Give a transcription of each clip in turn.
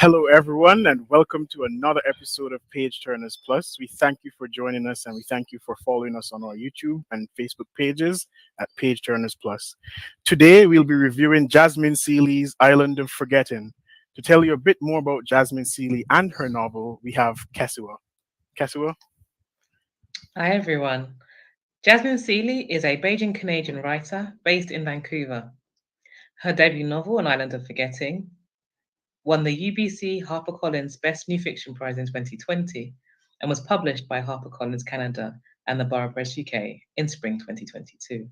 Hello, everyone, and welcome to another episode of Page Turners Plus. We thank you for joining us and we thank you for following us on our YouTube and Facebook pages at Page Turners Plus. Today, we'll be reviewing Jasmine Seeley's Island of Forgetting. To tell you a bit more about Jasmine Seeley and her novel, we have Kesua. Kesua? Hi everyone. Jasmine Seeley is a Beijing Canadian writer based in Vancouver. Her debut novel, An Island of Forgetting, won the UBC HarperCollins Best New Fiction Prize in 2020 and was published by HarperCollins Canada and the Borough Press UK in spring 2022.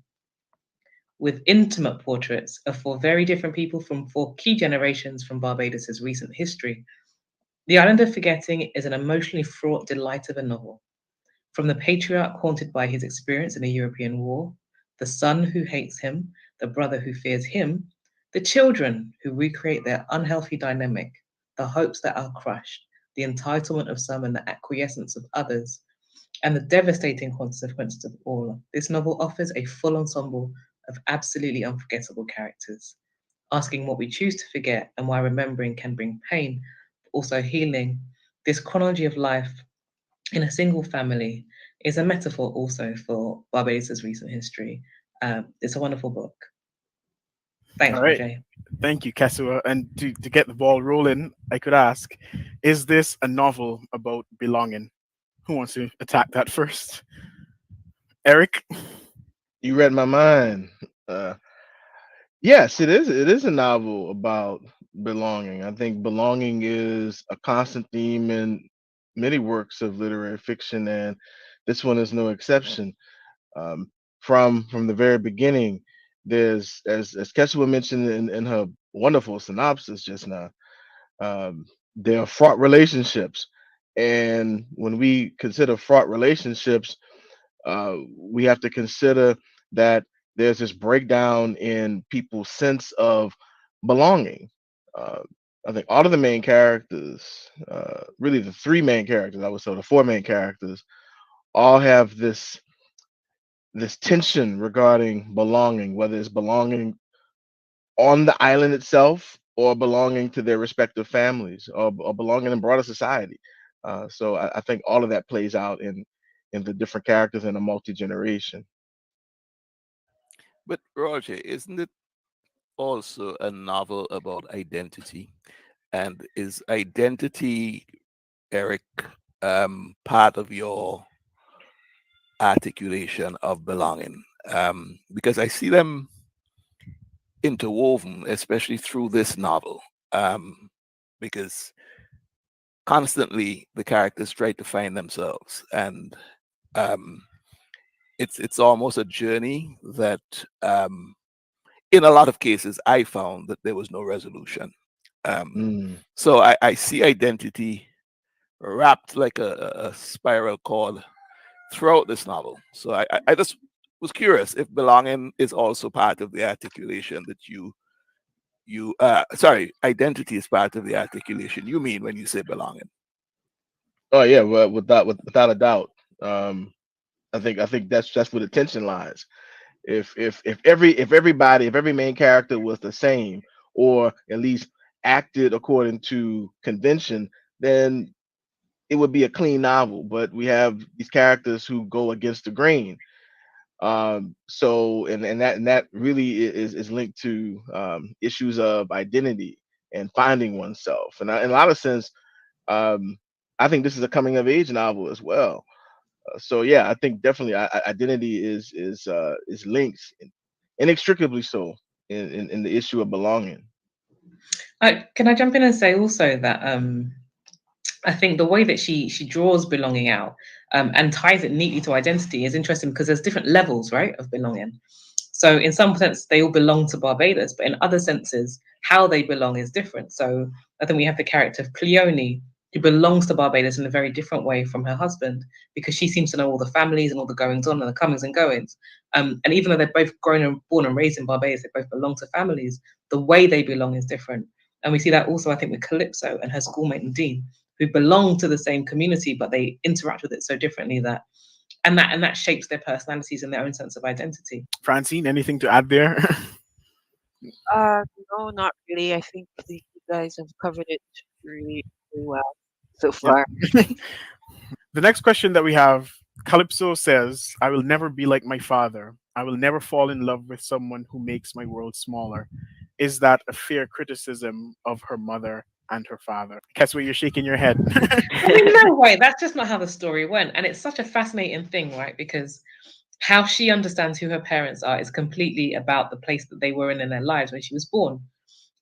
With intimate portraits of four very different people from four key generations from Barbados's recent history, The Island of Forgetting is an emotionally fraught delight of a novel. From the patriarch haunted by his experience in a European war, the son who hates him, the brother who fears him, the children who recreate their unhealthy dynamic, the hopes that are crushed, the entitlement of some and the acquiescence of others, and the devastating consequences of all, this novel offers a full ensemble of absolutely unforgettable characters, asking what we choose to forget and why remembering can bring pain, but also healing. This chronology of life in a single family is a metaphor also for Barbados' recent history. It's a wonderful book. Thanks, All right. Roger. Thank you, Kesua. And to get the ball rolling, I could ask, is this a novel about belonging? Who wants to attack that first? Eric? You read my mind. Uh, yes, it is. It is a novel about belonging. I think belonging is a constant theme in many works of literary fiction, and this one is no exception. Um, from the very beginning, there's as Kesua mentioned in her wonderful synopsis just now. There are fraught relationships, and when we consider fraught relationships, we have to consider that there's this breakdown in people's sense of belonging. Uh, I think all of the main characters, really the three main characters, I would say the four main characters, all have this this tension regarding belonging, whether it's belonging on the island itself or belonging to their respective families or belonging in broader society. So I think all of that plays out in the different characters in a multi generation. But Roger, isn't it also a novel about identity? And is identity, Eric, part of your articulation of belonging? Because I see them interwoven, especially through this novel, because constantly the characters try to find themselves, and um, it's almost a journey that, in a lot of cases, I found that there was no resolution. Um, Mm. so I see identity wrapped like a spiral cord throughout this novel. So I just was curious if belonging is also part of the articulation that you sorry, identity is part of the articulation you mean when you say belonging. Oh yeah, well, without a doubt. Um, I think that's where the tension lies. If every main character was the same, or at least acted according to convention, then it would be a clean novel. But we have these characters who go against the grain. So and that really is linked to issues of identity and finding oneself. And in a lot of sense, um, I think this is a coming of age novel as well. So yeah, I think definitely identity is linked inextricably so in the issue of belonging. Can I jump in and say also that I think the way that she draws belonging out and ties it neatly to identity is interesting because there's different levels, right, of belonging. So in some sense, they all belong to Barbados, but in other senses, how they belong is different. So I think we have the character of Cleone, who belongs to Barbados in a very different way from her husband, because she seems to know all the families and all the goings on and the comings and goings. And even though they're both grown and born and raised in Barbados, they both belong to families. The way they belong is different. And we see that also, I think, with Calypso and her schoolmate Nadine, who belong to the same community, but they interact with it so differently that shapes their personalities and their own sense of identity. Francine, anything to add there? No, not really. I think you guys have covered it really, really well so Yep. far. The next question that we have, Calypso says, I will never be like my father. I will never fall in love with someone who makes my world smaller. Is that a fair criticism of her mother and her father? Guess where you're shaking your head. I mean, no way. That's just not how the story went. And it's such a fascinating thing, right? Because how she understands who her parents are is completely about the place that they were in their lives when she was born.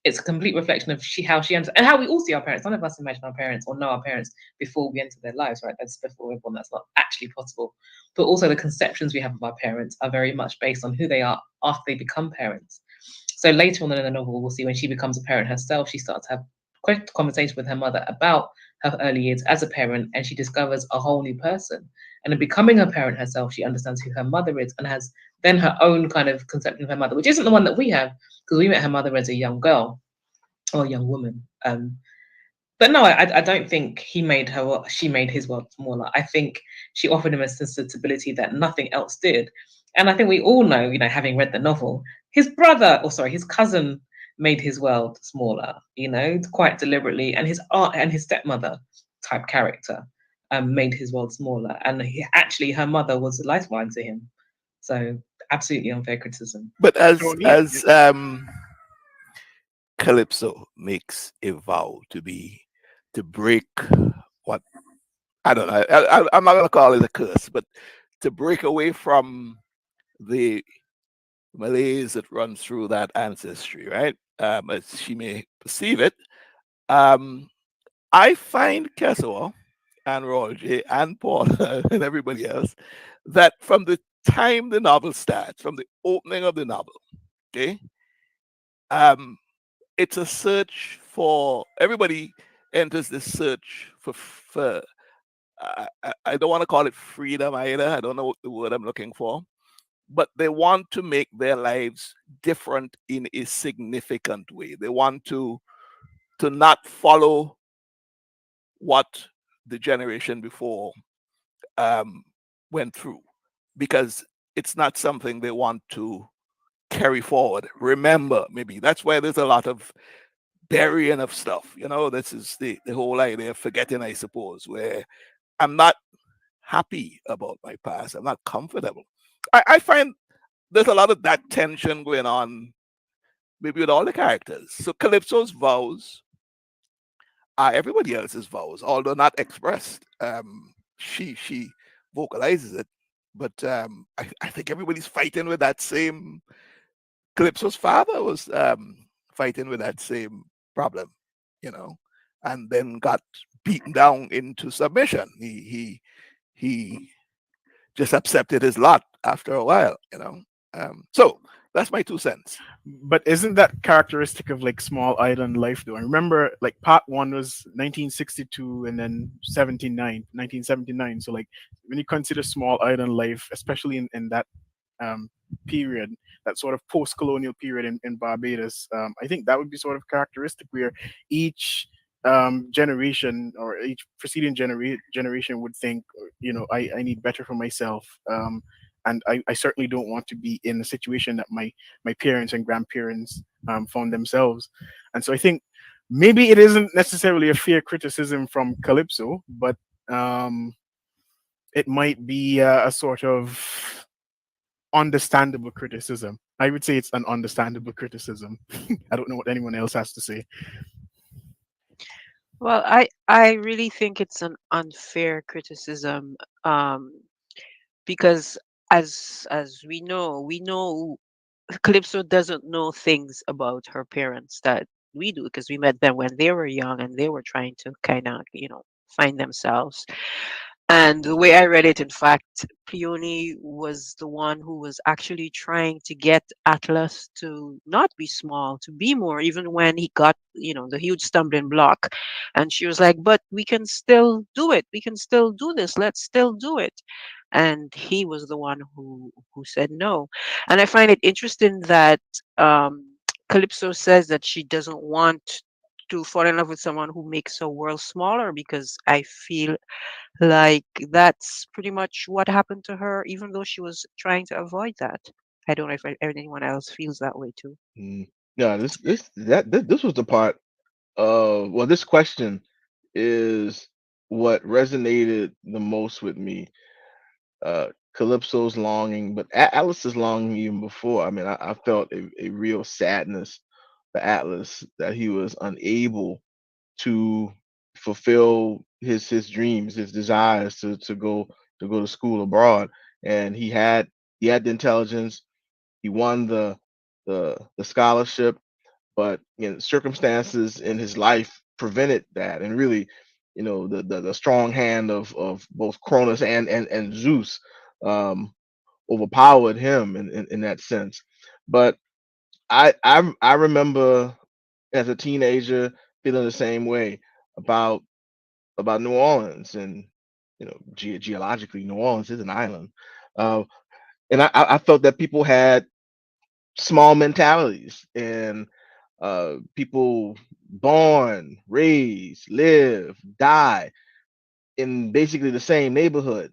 It's a complete reflection of how she and how we all see our parents. None of us imagine our parents or know our parents before we enter their lives, right? That's before everyone. That's not actually possible. But also the conceptions we have of our parents are very much based on who they are after they become parents. So later on in the novel, we'll see when she becomes a parent herself, she starts to have quite a conversation with her mother about her early years as a parent, and she discovers a whole new person. And in becoming a parent herself, she understands who her mother is and has then her own kind of conception of her mother, which isn't the one that we have because we met her mother as a young girl or a young woman. But no, I don't think she made his world smaller. I think she offered him a sensibility that nothing else did. And I think we all know, having read the novel, his brother, or sorry, his cousin made his world smaller, quite deliberately. And his aunt and his stepmother type character made his world smaller. And actually, her mother was a lifeline to him. So absolutely unfair criticism. But So, yeah, as Calypso makes a vow to break what, I don't know. I'm not gonna call it a curse, but to break away from the malaise that runs through that ancestry, right? As she may perceive it. Um, I find Kesawa and Roger and Paul and everybody else that from the time the novel starts, from the opening of the novel, okay, um, it's a search for everybody enters this search for I don't want to call it freedom either. I don't know what the word I'm looking for, but they want to make their lives different in a significant way. They want to not follow what the generation before um, went through, because it's not something they want to carry forward. Remember, maybe that's why there's a lot of burying of stuff. This is the whole idea of forgetting, I suppose, where I'm not happy about my past. I'm not comfortable. I find there's a lot of that tension going on, maybe with all the characters. So Calypso's vows are everybody else's vows, although not expressed. She vocalizes it, but I think everybody's fighting with that same. Calypso's father was fighting with that same problem, you know, and then got beaten down into submission. He just accepted his lot after a while. So that's my 2 cents. But isn't that characteristic of like small island life though? I remember like part one was 1962 and then 1979. So like when you consider small island life, especially in that um, period, that sort of post-colonial period in Barbados, I think that would be sort of characteristic where each generation or each preceding generation would think, I need better for myself. And I certainly don't want to be in a situation that my parents and grandparents found themselves. And so I think maybe it isn't necessarily a fair criticism from Calypso, but it might be a sort of understandable criticism. I would say it's an understandable criticism. I don't know what anyone else has to say. Well, I really think it's an unfair criticism, because as we know Calypso doesn't know things about her parents that we do, because we met them when they were young and they were trying to kind of, find themselves. And the way I read it, in fact, Peony was the one who was actually trying to get Atlas to not be small, to be more, even when he got, the huge stumbling block. And she was like, but we can still do it. We can still do this. Let's still do it. And he was the one who said no. And I find it interesting that Calypso says that she doesn't want to fall in love with someone who makes her world smaller, because I feel like that's pretty much what happened to her, even though she was trying to avoid that. I don't know if anyone else feels that way too. Mm. Yeah, this was the part of, well, this question is what resonated the most with me. Calypso's longing, but Atlas's longing even before. I mean, I felt a real sadness for Atlas that he was unable to fulfill his dreams, his desires to go to school abroad. And he had the intelligence. He won the scholarship, but circumstances in his life prevented that. And really, the strong hand of both Cronus and Zeus um, overpowered him in that sense. But I remember as a teenager feeling the same way about New Orleans. And geologically, New Orleans is an island. uh, and I felt that people had small mentalities, and people born, raised, live, die in basically the same neighborhood.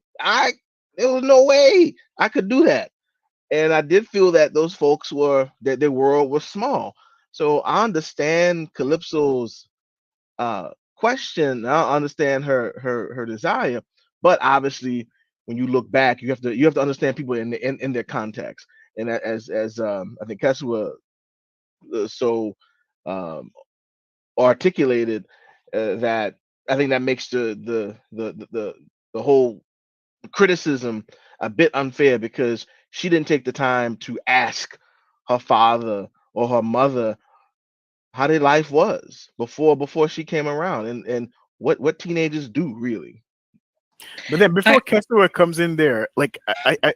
There was no way I could do that. And I did feel that those folks were that their world was small. So I understand Calypso's question. I understand her desire, but obviously, when you look back, you have to understand people in their context. And as I think Kesua so um, articulated, that I think that makes the whole criticism a bit unfair, because she didn't take the time to ask her father or her mother how their life was before she came around, and what teenagers do really. But then I, before Kessler comes in there, like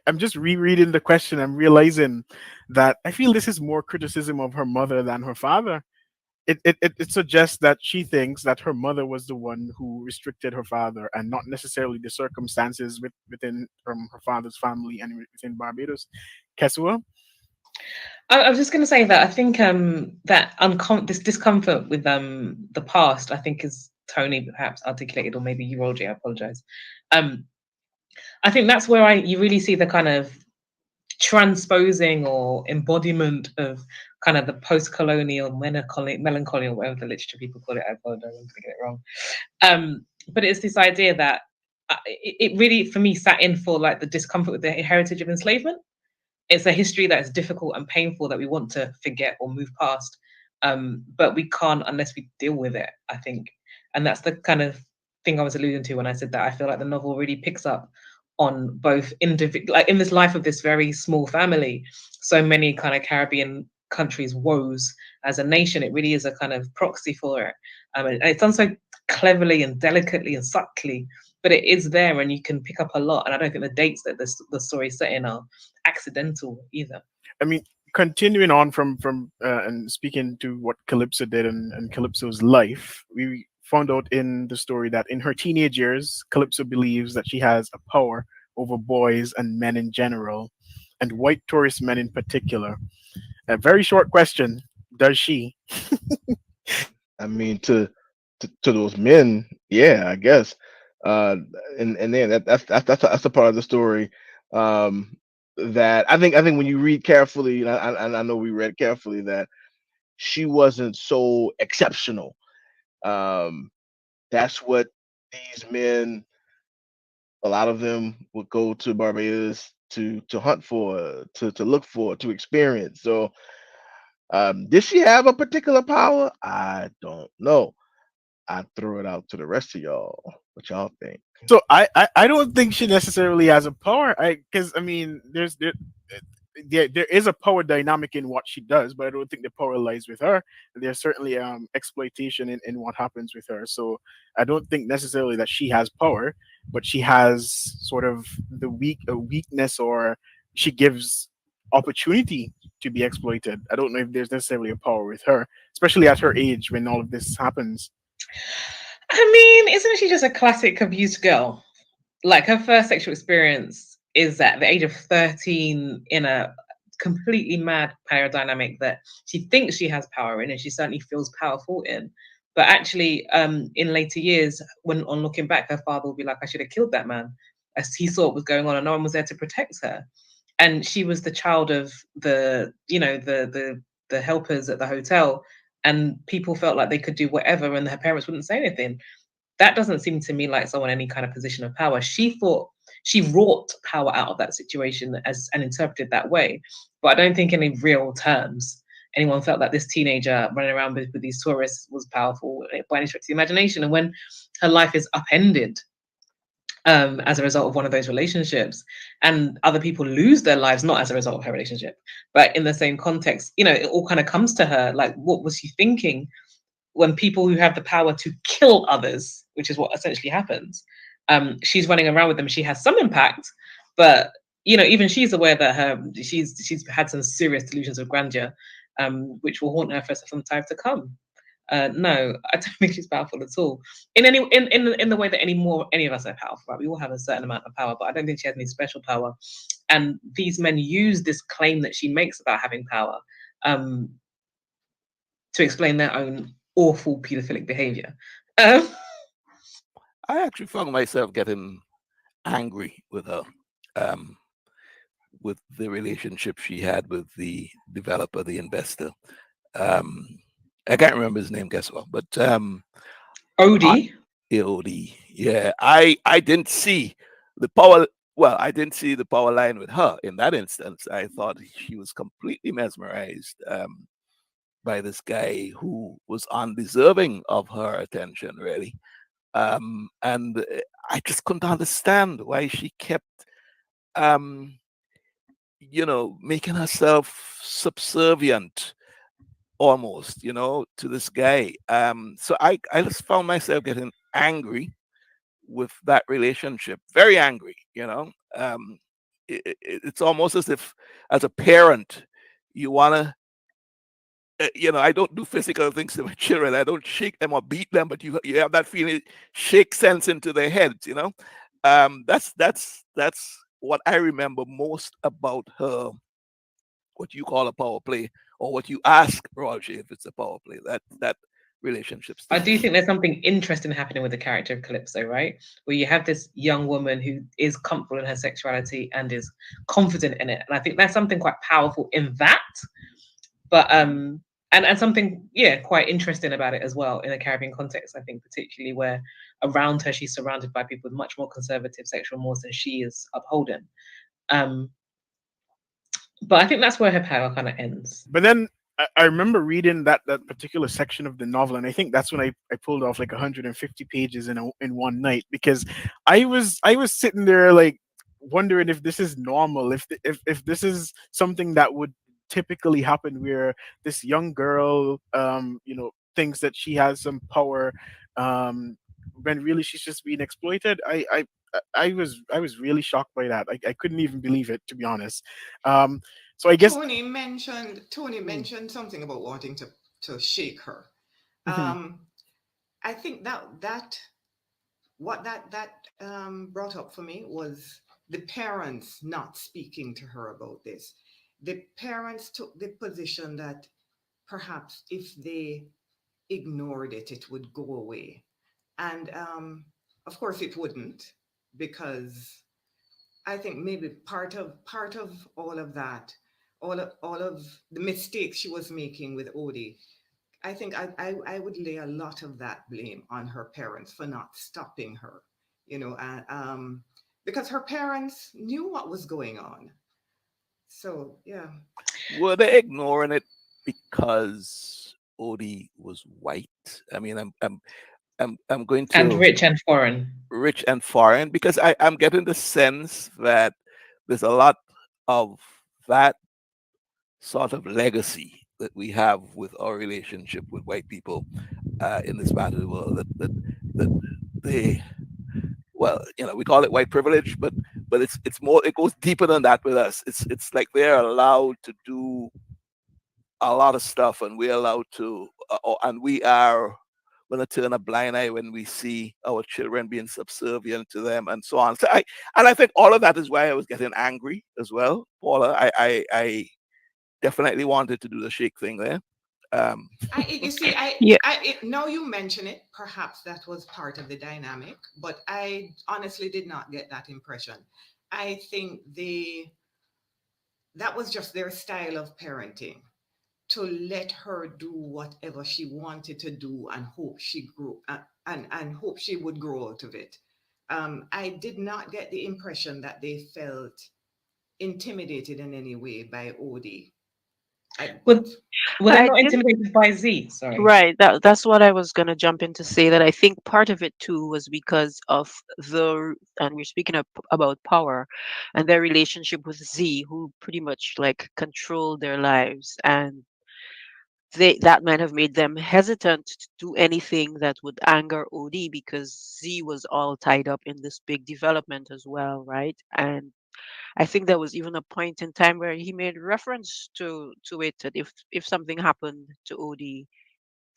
I'm just rereading the question. I'm realizing that I feel this is more criticism of her mother than her father. It suggests that she thinks that her mother was the one who restricted her father, and not necessarily the circumstances within her father's family and within Barbados. Kesua? I was just going to say that I think that this discomfort with the past, I think, as Tony perhaps articulated, or maybe you, Roger, I apologize. I think that's where you really see the kind of transposing or embodiment of kind of the post-colonial melancholy, or whatever the literature people call it. I apologize, I'm going to get it wrong. But it's this idea that it really, for me, sat in for like the discomfort with the heritage of enslavement. It's a history that is difficult and painful that we want to forget or move past, but we can't unless we deal with it, I think. And that's the kind of thing I was alluding to when I said that I feel like the novel really picks up on both like in this life of this very small family, so many kind of Caribbean countries' woes as a nation. It really is a kind of proxy for it. And it's done so cleverly and delicately and subtly, but it is there and you can pick up a lot. And I don't think the dates that the story set in are accidental either. I mean, continuing on from and speaking to what Calypso did and Calypso's life, we found out in the story that in her teenage years, Calypso believes that she has a power over boys and men in general, and white tourist men in particular. A very short question: does she? I mean, to those men, yeah, I guess. Uh, and then that's a part of the story um, that I think when you read carefully, and I know we read carefully that she wasn't so exceptional. Um, that's what these men, a lot of them would go to Barbados to hunt for, to look for, to experience. So, did she have a particular power? I don't know. I throw it out to the rest of y'all. What y'all think? So I don't think she necessarily has a power. Because I mean, there is a power dynamic in what she does, but I don't think the power lies with her. There's certainly exploitation in what happens with her. So I don't think necessarily that she has power, but she has sort of a weakness, or she gives opportunity to be exploited. I don't know if there's necessarily a power with her, especially at her age when all of this happens. I mean, isn't she just a classic abused girl? Like her first sexual experience is at the age of 13 in a completely mad power dynamic that she thinks she has power in and she certainly feels powerful in. But actually, in later years, when on looking back, her father will be like, I should have killed that man, as he saw what was going on and no one was there to protect her. And she was the child of the helpers at the hotel, and people felt like they could do whatever and her parents wouldn't say anything. That doesn't seem to me like someone in any kind of position of power. She thought she wrought power out of that situation as and interpreted that way. But I don't think in any real terms anyone felt that this teenager running around with these tourists was powerful by any stretch of the imagination. And when her life is upended as a result of one of those relationships, and other people lose their lives not as a result of her relationship, but in the same context, it all kind of comes to her like, what was she thinking? When people who have the power to kill others, which is what essentially happens, she's running around with them. She has some impact, but even she's aware that she's had some serious delusions of grandeur, which will haunt her for some time to come. No, I don't think she's powerful at all. In the way that any of us are powerful, right? We all have a certain amount of power, but I don't think she has any special power. And these men use this claim that she makes about having power um, to explain their own awful pedophilic behavior. I actually found myself getting angry with her, with the relationship she had with the developer, the investor. I can't remember his name, guess what? But Odie. Odie, yeah, I didn't see the power. Well, I didn't see the power line with her in that instance. I thought she was completely mesmerized by this guy who was undeserving of her attention, really. And I just couldn't understand why she kept, making herself subservient almost, to this guy. So I just found myself getting angry with that relationship, very angry, it's almost as if, as a parent, you want to, I don't do physical things to my children. I don't shake them or beat them, but you have that feeling, shake sense into their heads, That's what I remember most about her, what you call a power play, or what you ask Roger if it's a power play. That relationships I do differently. think there's something interesting happening with the character of Calypso, right? Where you have this young woman who is comfortable in her sexuality and is confident in it. And I think there's something quite powerful in that. But and something, yeah, quite interesting about it as well in a Caribbean context, I think, particularly where around her she's surrounded by people with much more conservative sexual mores than she is upholding. Um, but I think that's where her power kind of ends. But then I remember reading that particular section of the novel, and I think that's when I pulled off like 150 pages in one night, because I was sitting there like wondering if this is normal, if this is something that would typically happen, where this young girl thinks that she has some power, um when really she's just being exploited. I was really shocked by that. I couldn't even believe it, to be honest. So I guess. Tony mentioned something about wanting to shake her. Mhm. I think that what that brought up for me was the parents not speaking to her about this. The parents took the position that perhaps if they ignored it, it would go away, and of course it wouldn't, because I think maybe part of all of that, all of the mistakes she was making with Odie, I think I would lay a lot of that blame on her parents for not stopping her, because her parents knew what was going on. So yeah. Were they ignoring it because Odie was white? I mean, I'm going And to rich and foreign. rich and foreign, because I'm getting the sense that there's a lot of that sort of legacy that we have with our relationship with white people in this part of the world, that they, well, we call it white privilege, but it's more, it goes deeper than that with us. It's like they're allowed to do a lot of stuff, and we're allowed to, and we are going to turn a blind eye when we see our children being subservient to them, and so on. And I think all of that is why I was getting angry as well, Paula. I definitely wanted to do the shake thing there. Um, You see, Yeah. now you mention it, perhaps that was part of the dynamic, but I honestly did not get that impression. I think that was just their style of parenting, to let her do whatever she wanted to do and hope she grew and hope she would grow out of it. I did not get the impression that they felt intimidated in any way by Odie. Were, were they I not didn't. intimidated by Z? Sorry. Right. That's what I was gonna jump in to say, that I think part of it too was because of and we're speaking about power and their relationship with Z, who pretty much like controlled their lives, and that might have made them hesitant to do anything that would anger OD, because Z was all tied up in this big development as well, right? And I think there was even a point in time where he made reference to it, that if something happened to OD,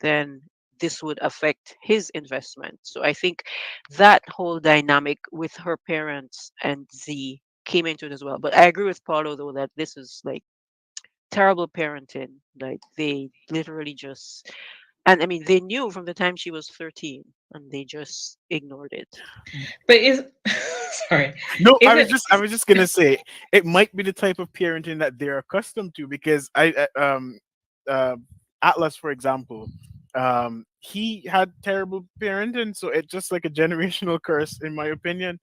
then this would affect his investment. So I think that whole dynamic with her parents and Z came into it as well. But I agree with Paulo though, that this is like terrible parenting. Like they literally just, and I mean they knew from the time she was 13 and they just ignored it. But is sorry. No, Is I was just gonna say it might be the type of parenting that they're accustomed to, because uh, Atlas, for example, he had terrible parenting, so it's just like a generational curse, in my opinion.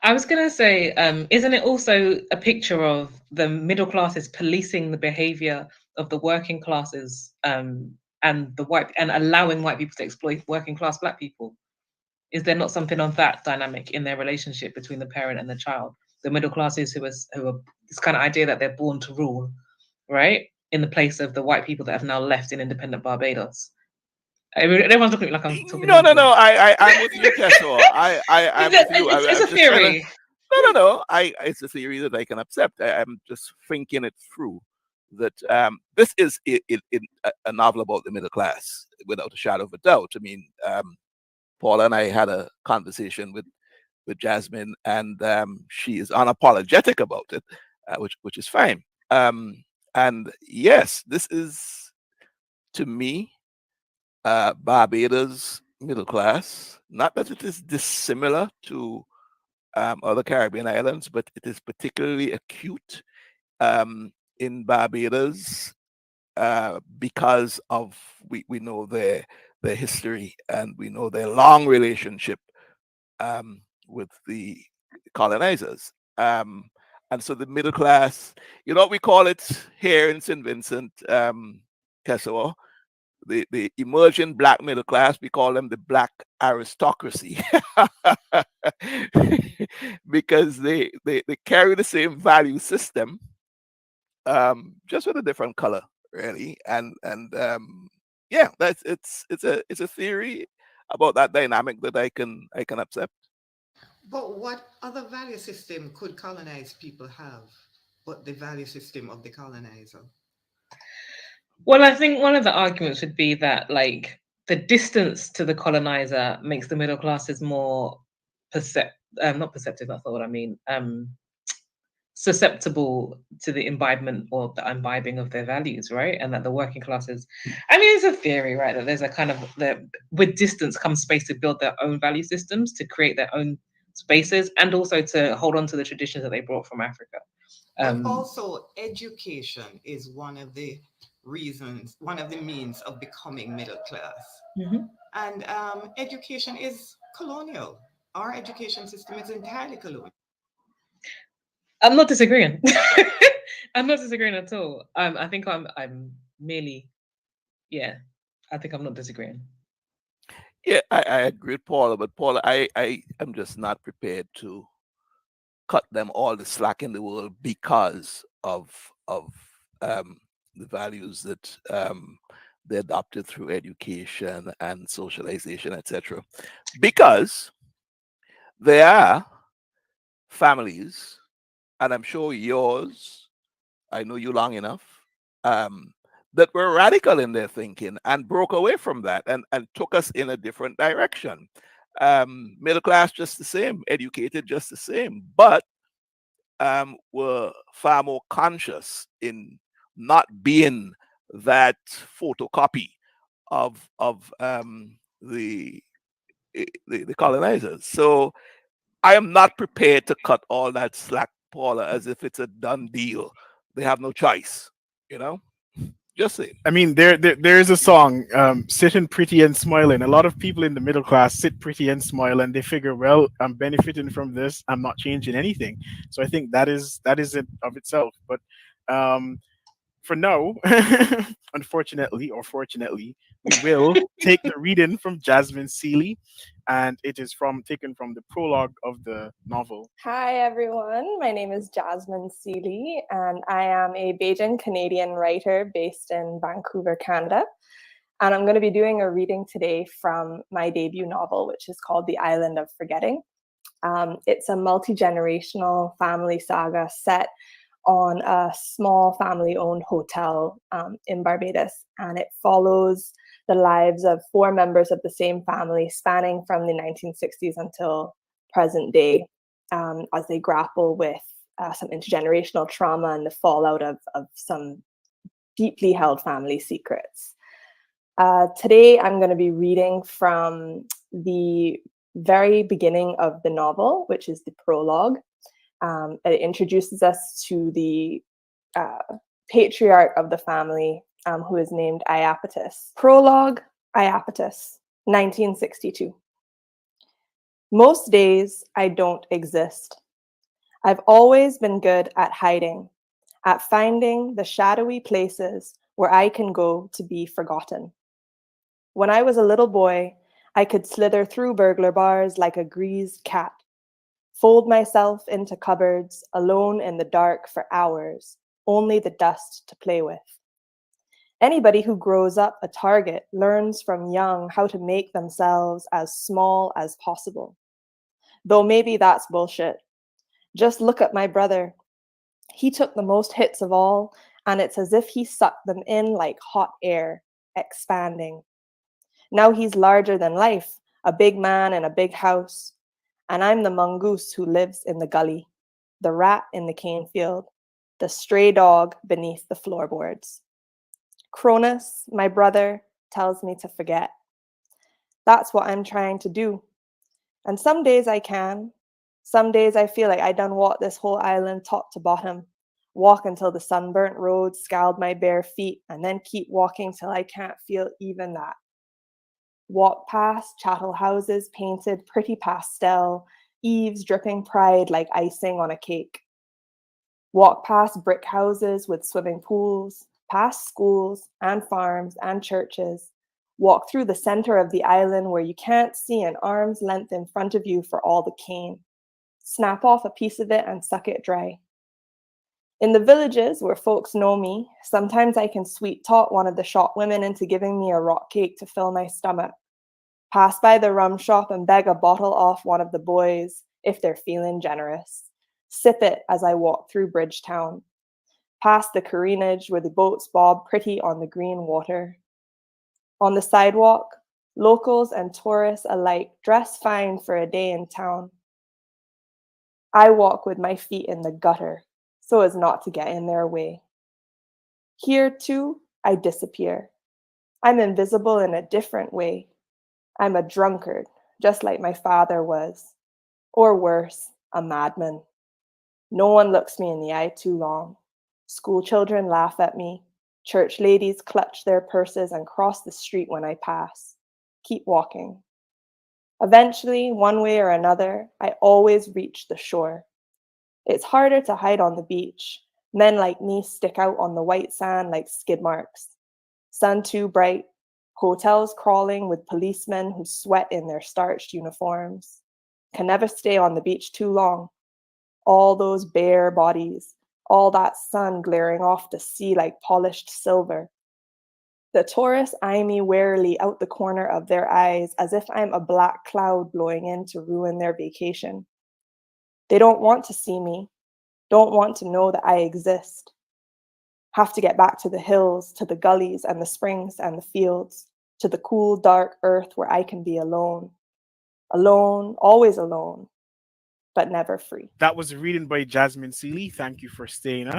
I was going to say, isn't it also a picture of the middle classes policing the behavior of the working classes, and and allowing white people to exploit working class black people? Is there not something of that dynamic in their relationship between the parent and the child? The middle classes who are this kind of idea that they're born to rule, right? In the place of the white people that have now left in independent Barbados. Everyone's looking at me like I'm talking no, no, no. nonsense. I'm with you, Kesso. I'm with you. It's I'm a just trying to. theory. No, no, no. It's a theory that I can accept. I'm just thinking it through. That this is a novel about the middle class, without a shadow of a doubt. I mean, Paula and I had a conversation with Jasmine, and she is unapologetic about it, which is fine. And yes, this is, to me, Barbados middle class. Not that it is dissimilar to other Caribbean islands, but it is particularly acute in Barbados because of we know their history, and we know their long relationship with the colonizers. And so the middle class, you know what we call it here in St. Vincent, Kessawa, the emerging black middle class, we call them the black aristocracy. Because they carry the same value system, just with a different color, really. And yeah, that's it's a theory about that dynamic that I can accept. But what other value system could colonized people have but the value system of the colonizer? Well, I think one of the arguments would be that, like, the distance to the colonizer makes the middle classes more not perceptive, that's not what I mean. Susceptible to the imbibement or the imbibing of their values, right? And that the working classes, I mean, it's a theory, right? That there's a kind of that with distance comes space to build their own value systems, to create their own spaces, and also to hold on to the traditions that they brought from Africa. But also, education is one of the reasons, one of the means of becoming middle class. Mhm. And education is colonial. Our education system is entirely colonial. I'm not disagreeing. I'm not disagreeing at all. I think I'm merely, yeah. I think I'm not disagreeing. Yeah, I agree with Paula, but Paula, I am just not prepared to cut them all the slack in the world because of the values that they adopted through education and socialization, etc. Because there are families, and I'm sure yours, I know you long enough, um, that were radical in their thinking and broke away from that and took us in a different direction. Middle class just the same, educated just the same, but were far more conscious in not being that photocopy of the colonizers. So I am not prepared to cut all that slack, Paula, as if it's a done deal. They have no choice, you know. Just saying. I mean, there is a song, "Sitting Pretty and Smiling." A lot of people in the middle class sit pretty and smile, and they figure, well, I'm benefiting from this. I'm not changing anything. So I think that is it of itself. But um, for now, unfortunately or fortunately, we will take the reading from Jasmine Seeley, and it is taken from the prologue of the novel. Hi, everyone. My name is Jasmine Seeley, and I am a Bajan Canadian writer based in Vancouver, Canada. And I'm going to be doing a reading today from my debut novel, which is called The Island of Forgetting. It's a multi-generational family saga set on a small family-owned hotel in Barbados, and it follows the lives of 4 members of the same family spanning from the 1960s until present day, as they grapple with some intergenerational trauma and the fallout of some deeply held family secrets. Today, I'm going to be reading from the very beginning of the novel, which is the prologue. It introduces us to the patriarch of the family, who is named Iapetus. Prologue, Iapetus, 1962. Most days, I don't exist. I've always been good at hiding, at finding the shadowy places where I can go to be forgotten. When I was a little boy, I could slither through burglar bars like a greased cat, fold myself into cupboards, alone in the dark for hours, only the dust to play with. Anybody who grows up a target learns from young how to make themselves as small as possible. Though maybe that's bullshit. Just look at my brother. He took the most hits of all, and it's as if he sucked them in like hot air, expanding. Now he's larger than life, a big man in a big house. And I'm the mongoose who lives in the gully, the rat in the cane field, the stray dog beneath the floorboards. Cronus, my brother, tells me to forget. That's what I'm trying to do. And some days I can. Some days I feel like I done walked this whole island top to bottom. Walk until the sunburnt road scald my bare feet, and then keep walking till I can't feel even that. Walk past chattel houses painted pretty pastel, eaves dripping pride like icing on a cake. Walk past brick houses with swimming pools, past schools and farms and churches. Walk through the center of the island where you can't see an arm's length in front of you for all the cane. Snap off a piece of it and suck it dry. In the villages where folks know me, sometimes I can sweet talk one of the shop women into giving me a rock cake to fill my stomach. Pass by the rum shop and beg a bottle off one of the boys if they're feeling generous. Sip it as I walk through Bridgetown. Past the careenage where the boats bob pretty on the green water. On the sidewalk, locals and tourists alike dress fine for a day in town. I walk with my feet in the gutter so as not to get in their way. Here, too, I disappear. I'm invisible in a different way. I'm a drunkard, just like my father was. Or worse, a madman. No one looks me in the eye too long. School children laugh at me. Church ladies clutch their purses and cross the street when I pass. Keep walking. Eventually, one way or another, I always reach the shore. It's harder to hide on the beach. Men like me stick out on the white sand like skid marks. Sun too bright, hotels crawling with policemen who sweat in their starched uniforms. Can never stay on the beach too long. All those bare bodies, all that sun glaring off the sea like polished silver. The tourists eye me warily out the corner of their eyes as if I'm a black cloud blowing in to ruin their vacation. They don't want to see me, don't want to know that I exist. Have to get back to the hills, to the gullies and the springs and the fields, to the cool, dark earth where I can be alone. Alone, always alone, but never free. That was a reading by Jasmine Seeley. Thank you for staying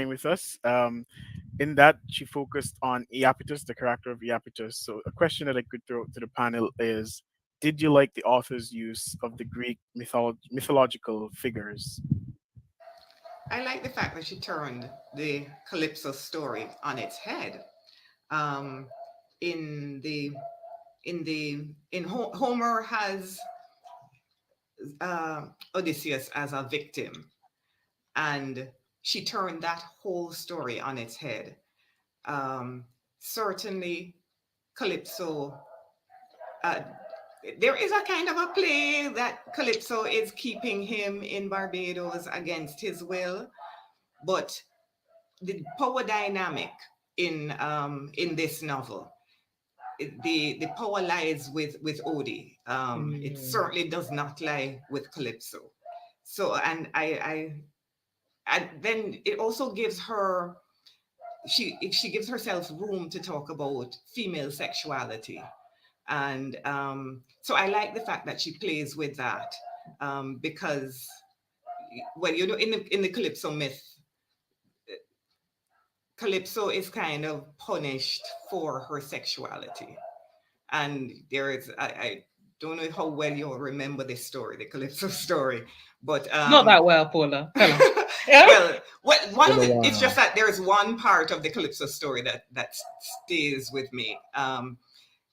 with us. In that, she focused on Iapetus, the character of Iapetus. So a question that I could throw to the panel is, did you like the author's use of the Greek mythological figures? I like the fact that she turned the Calypso story on its head. Homer has Odysseus as a victim, and she turned that whole story on its head. Certainly, Calypso. There is a kind of a play that Calypso is keeping him in Barbados against his will, but the power dynamic in this novel, the power lies with Odie. It certainly does not lie with Calypso. So, and then it also gives her, she gives herself room to talk about female sexuality. And so I like the fact that she plays with that, because, well, you know, in the Calypso myth, Calypso is kind of punished for her sexuality. And there is, I don't know how well you'll remember this story, the Calypso story, but Not that well, Paula. Tell us. well, it's just that there's one part of the Calypso story that stays with me.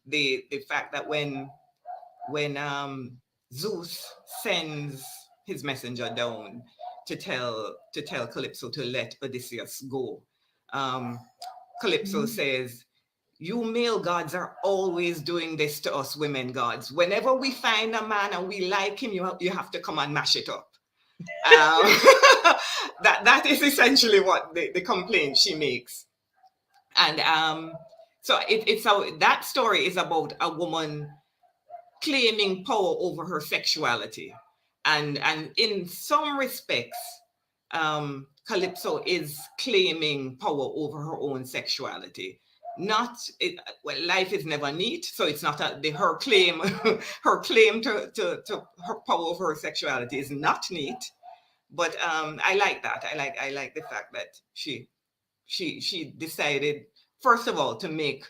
The fact that when Zeus sends his messenger down to tell Calypso to let Odysseus go, Calypso says, "You male gods are always doing this to us women gods. Whenever we find a man and we like him, you have to come and mash it up." That is essentially what the complaint she makes. And so that story is about a woman claiming power over her sexuality, and in some respects, Calypso is claiming power over her own sexuality. Well, life is never neat, so it's not her claim her claim to her power over her sexuality is not neat. But I like that. I like the fact that she decided, first of all, to make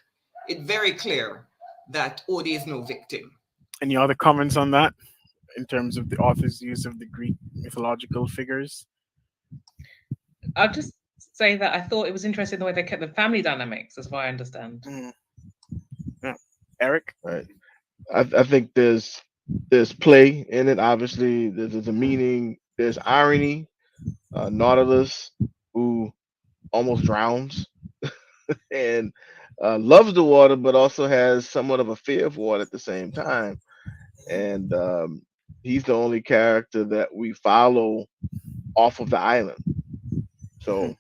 it's very clear that Odie is no victim. Any other comments on that in terms of the author's use of the Greek mythological figures? I'll just say that I thought it was interesting the way they kept the family dynamics, as far as I understand. Mm. Yeah. Eric? Right. I think there's play in it. Obviously, there's a meaning. There's irony. Nautilus, who almost drowns and loves the water, but also has somewhat of a fear of water at the same time. And he's the only character that we follow off of the island. So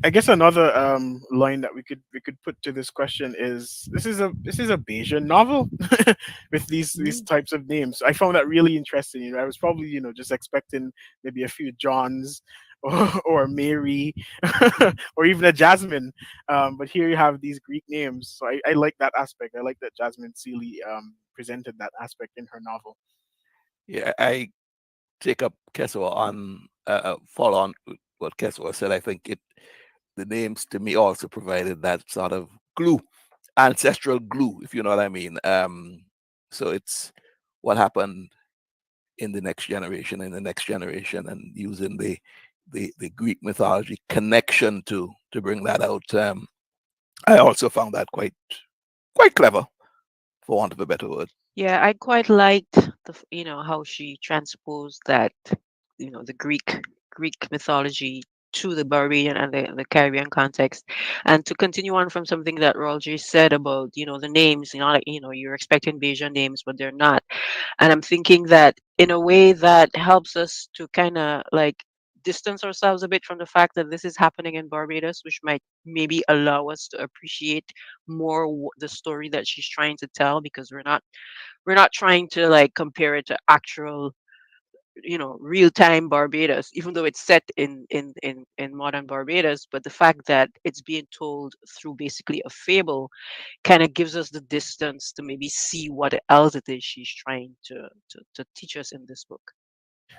I guess another line that we could put to this question is this is a Bayesian novel with these types of names. I found that really interesting. I was probably just expecting maybe a few Johns or Mary or even a Jasmine, but here you have these Greek names. So I like that aspect. I like that Jasmine Seeley presented that aspect in her novel. Yeah, I take up Keswa on follow on with what Keswa said. I think the names to me also provided that sort of glue, ancestral glue, if you know what I mean. So it's what happened in the next generation, and using the Greek mythology connection to bring that out. I also found that quite clever, for want of a better word. Yeah, I quite liked how she transposed that, the Greek mythology to the Barbadian and the Caribbean context. And to continue on from something that Roger said about, the names, like, you're expecting Bayesian names, but they're not. And I'm thinking that in a way that helps us to kind of like distance ourselves a bit from the fact that this is happening in Barbados, which might maybe allow us to appreciate more the story that she's trying to tell, because we're not trying to like compare it to actual, real time Barbados, even though it's set in modern Barbados. But the fact that it's being told through basically a fable kind of gives us the distance to maybe see what else it is she's trying to teach us in this book.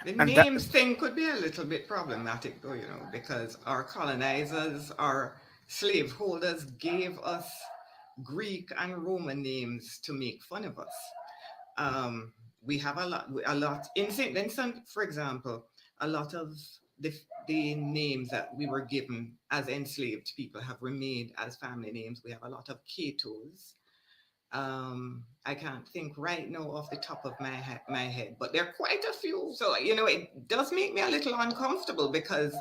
The And that names thing could be a little bit problematic, though, because our colonizers, our slaveholders gave us Greek and Roman names to make fun of us. We have a lot in some, for example, a lot of the names that we were given as enslaved people have remained as family names. We have a lot of Catos. I can't think right now off the top of my head, but there are quite a few. So it does make me a little uncomfortable, because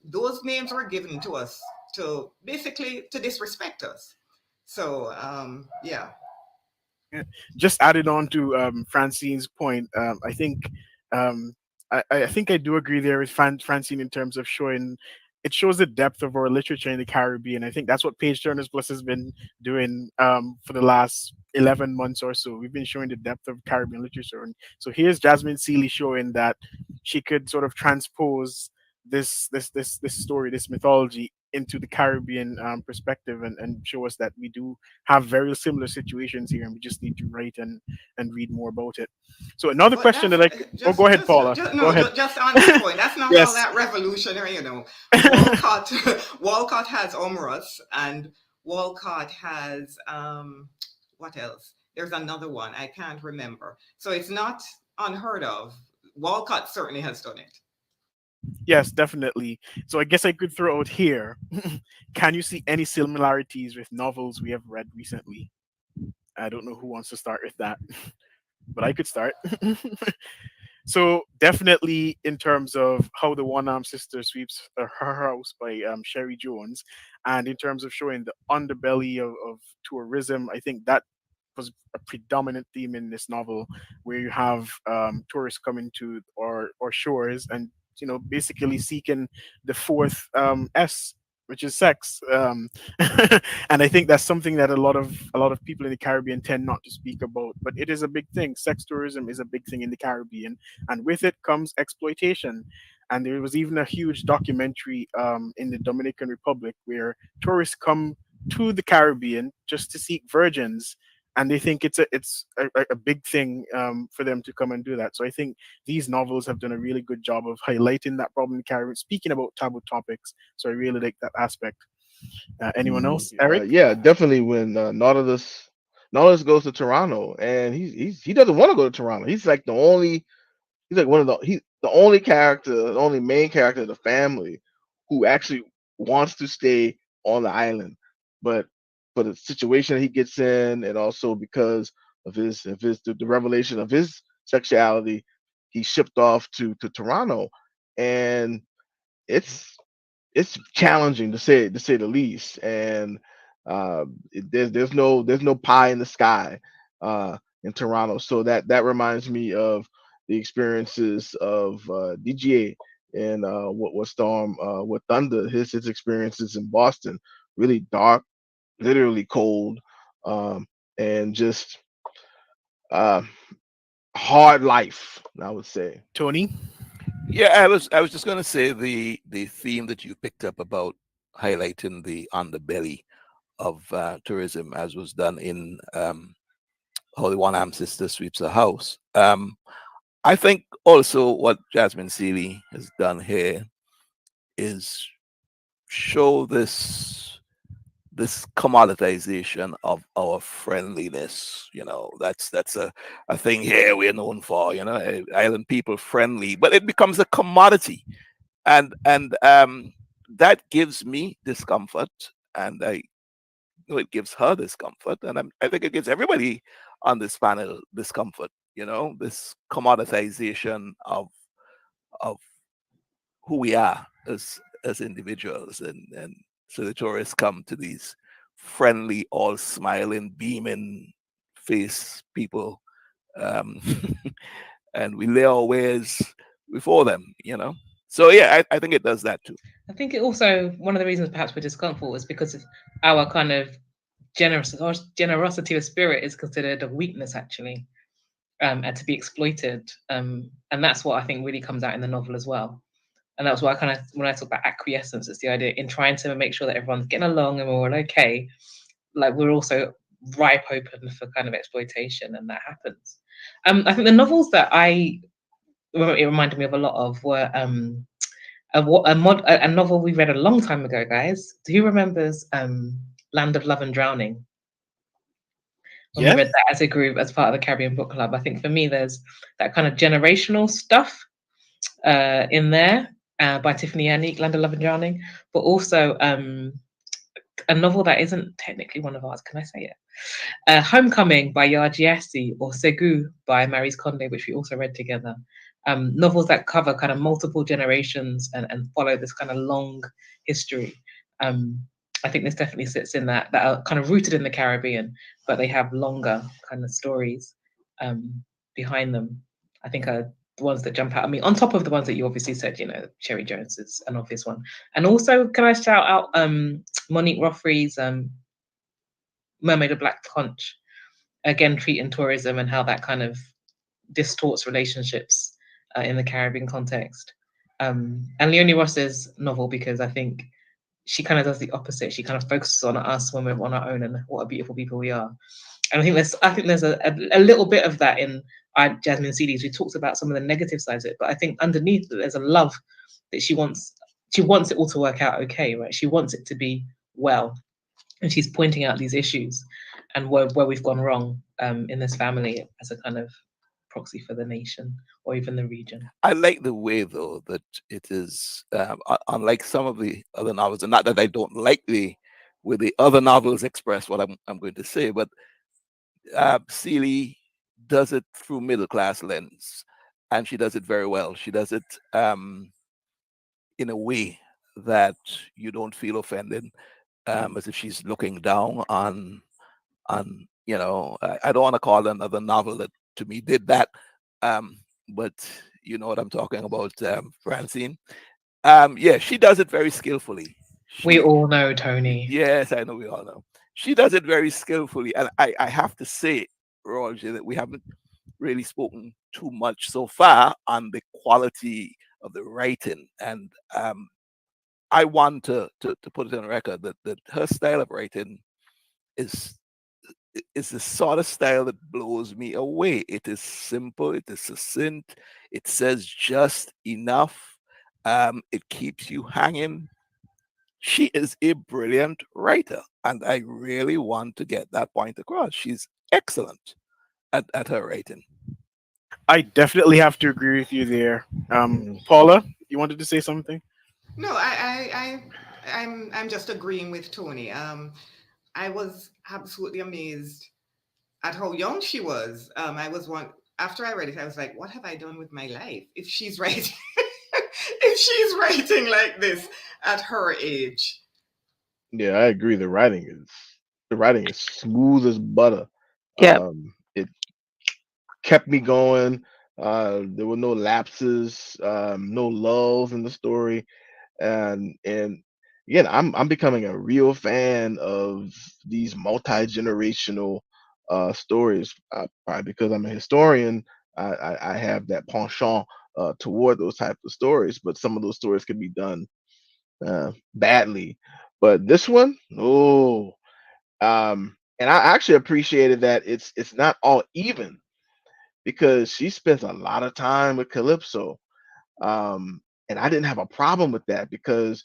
those names were given to us to basically to disrespect us. So yeah. just added on to Francine's point, I think um, I think I do agree there with Francine in terms of showing it shows the depth of our literature in the Caribbean. I think that's what Page Turner's Plus has been doing for the last 11 months or so. We've been showing the depth of Caribbean literature, and so here's Jasmine Seeley showing that she could sort of transpose this story, this mythology into the Caribbean perspective, and show us that we do have very similar situations here, and we just need to write and read more about it. So another But question that's that I could, oh, go ahead, Paula. just Go no, ahead. just on that point. That's not all Yes. that revolutionary. Walcott, Walcott has Omerus, and Walcott has what else? There's another one I can't remember. So it's not unheard of. Walcott certainly has done it. Yes, definitely. So I guess I could throw out here. Can you see any similarities with novels we have read recently? I don't know who wants to start with that, but I could start. So definitely in terms of how the one armed sister sweeps her house by Sherry Jones, and in terms of showing the underbelly of tourism, I think that was a predominant theme in this novel, where you have tourists coming to our shores and basically seeking the fourth S, which is sex. And I think that's something that a lot of people in the Caribbean tend not to speak about, but it is a big thing. Sex tourism is a big thing in the Caribbean, and with it comes exploitation. And there was even a huge documentary in the Dominican Republic where tourists come to the Caribbean just to seek virgins, and they think it's a big thing for them to come and do that. So I think these novels have done a really good job of highlighting that problem in the Caribbean, speaking about taboo topics. So I really like that aspect. Anyone Mhm. else? Eric? Yeah, definitely. When Nautilus goes to Toronto, and he doesn't want to go to Toronto. He's like the only. He's like one of he's the only character, the only main character of the family who actually wants to stay on the island. But for the situation he gets in, and also because of his the revelation of his sexuality, he's shipped off to Toronto, and it's it's challenging to say the least. And there's no pie in the sky in Toronto. So that reminds me of the experiences of DGA and what Storm with Thunder. His experiences in Boston, really dark, literally cold, um, and just uh, hard life, I would say. Tony? Yeah, I was just gonna say the theme that you picked up about highlighting the underbelly of tourism, as was done in How the One Arm Sister Sweeps the House. I think also what Jasmine Seeley has done here is show this commoditization of our friendliness. That's a thing here we're known for. Island people friendly, but it becomes a commodity, and that gives me discomfort, and I know it gives her discomfort, and I think it gives everybody on this panel discomfort. This commoditization of who we are as individuals, and so the tourists come to these friendly, all smiling, beaming face people, um, and we lay our wares before them. So yeah, I think it does that too. I think it also, one of the reasons perhaps we're discomfort is because of our kind of generosity of spirit is considered a weakness actually, and to be exploited. And that's what I think really comes out in the novel as well. And that's why when I talk about acquiescence, it's the idea in trying to make sure that everyone's getting along and we're all okay. Like we're also ripe open for kind of exploitation, and that happens. I think the novels that it reminded me of a lot of were a novel we read a long time ago, guys. Who remembers Land of Love and Drowning? When we Yes. read that as a group, as part of the Caribbean Book Club, I think for me there's that kind of generational stuff in there by Tiffany Yannick, Land of Love and Drowning, but also a novel that isn't technically one of ours. Can I say it? Homecoming by Yajiasi, or Segu by Maryse Condé, which we also read together. Novels that cover kind of multiple generations and follow this kind of long history. I think this definitely sits in that are kind of rooted in the Caribbean, but they have longer kind of stories behind them. I think are the ones that jump out at me, on top of the ones that you obviously said. Cherry Jones is an obvious one. And also, can I shout out Monique Rothry's Mermaid of Black Conch, again treating tourism and how that kind of distorts relationships in the Caribbean context. And Leonie Ross's novel, because I think she kind of does the opposite. She kind of focuses on us when we're on our own and what a beautiful people we are. And I think there's a little bit of that in Jasmine Seeley's. We talked about some of the negative sides of it, but I think underneath there's a love that she wants it all to work out okay, right? She wants it to be well, and she's pointing out these issues and where we've gone wrong in this family as a kind of proxy for the nation or even the region. I like the way, though, that it is unlike some of the other novels, and not that I don't like the way the other novels express what I'm going to say, but Seeley does it through middle class lens, and she does it very well. She does it in a way that you don't feel offended, as if she's looking down on I don't want to call another novel that to me did that, but you know what I'm talking about, Francine. Yeah, she does it very skillfully. We all know, Tony. Yes, I know, we all know. She does it very skillfully, and I have to say, Roger, that we haven't really spoken too much so far on the quality of the writing, and I want to put it on record that her style of writing is is the sort of style that blows me away. It is simple, it is succinct, it says just enough, it keeps you hanging. she is a brilliant writer, and I really want to get that point across. She's excellent at her writing. I definitely have to agree with you there. Mm. Paula, you wanted to say something? No, I'm just agreeing with Tony. I was absolutely amazed at how young she was. I was one after I read it, I was like, what have I done with my life? If she's writing if she's writing like this at her age. Yeah, I agree. The writing is smooth as butter. Yeah. It kept me going. There were no lapses, no lulls in the story, and again, I'm becoming a real fan of these multi-generational stories. Probably because I'm a historian, I have that penchant toward those type of stories. But some of those stories can be done badly. But this one, oh, and I actually appreciated that it's not all even because she spends a lot of time with Calypso. And I didn't have a problem with that because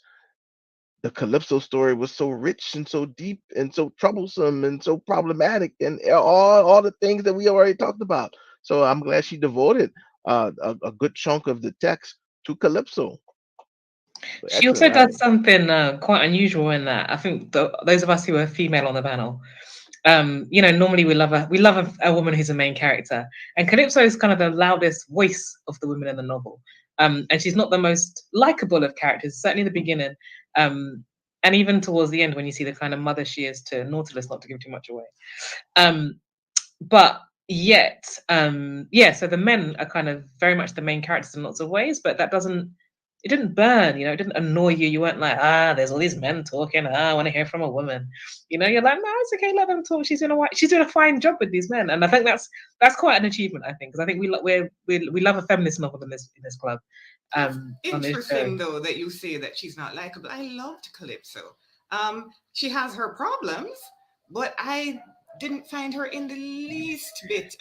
the Calypso story was so rich and so deep and so troublesome and so problematic and all the things that we already talked about. So I'm glad she devoted a good chunk of the text to Calypso. So She excellent also does writing. something quite unusual in that. I think those of us who are female on the panel, normally we love a woman who's a main character, and Calypso is kind of the loudest voice of the women in the novel. And she's not the most likable of characters, certainly in the beginning, and even towards the end when you see the kind of mother she is to Nautilus, not to give too much away. Um, but yet, so the men are kind of very much the main characters in lots of ways, but it didn't burn, it didn't annoy you. You weren't like, there's all these men talking, I want to hear from a woman. You're like, no, it's okay, let them talk. She's doing a fine job with these men. And I think that's quite an achievement, I think, because I think we love a feminist novel in this club. It's On this show. interesting though that you say that she's not likable. I loved Calypso. She has her problems, but I didn't find her in the least bit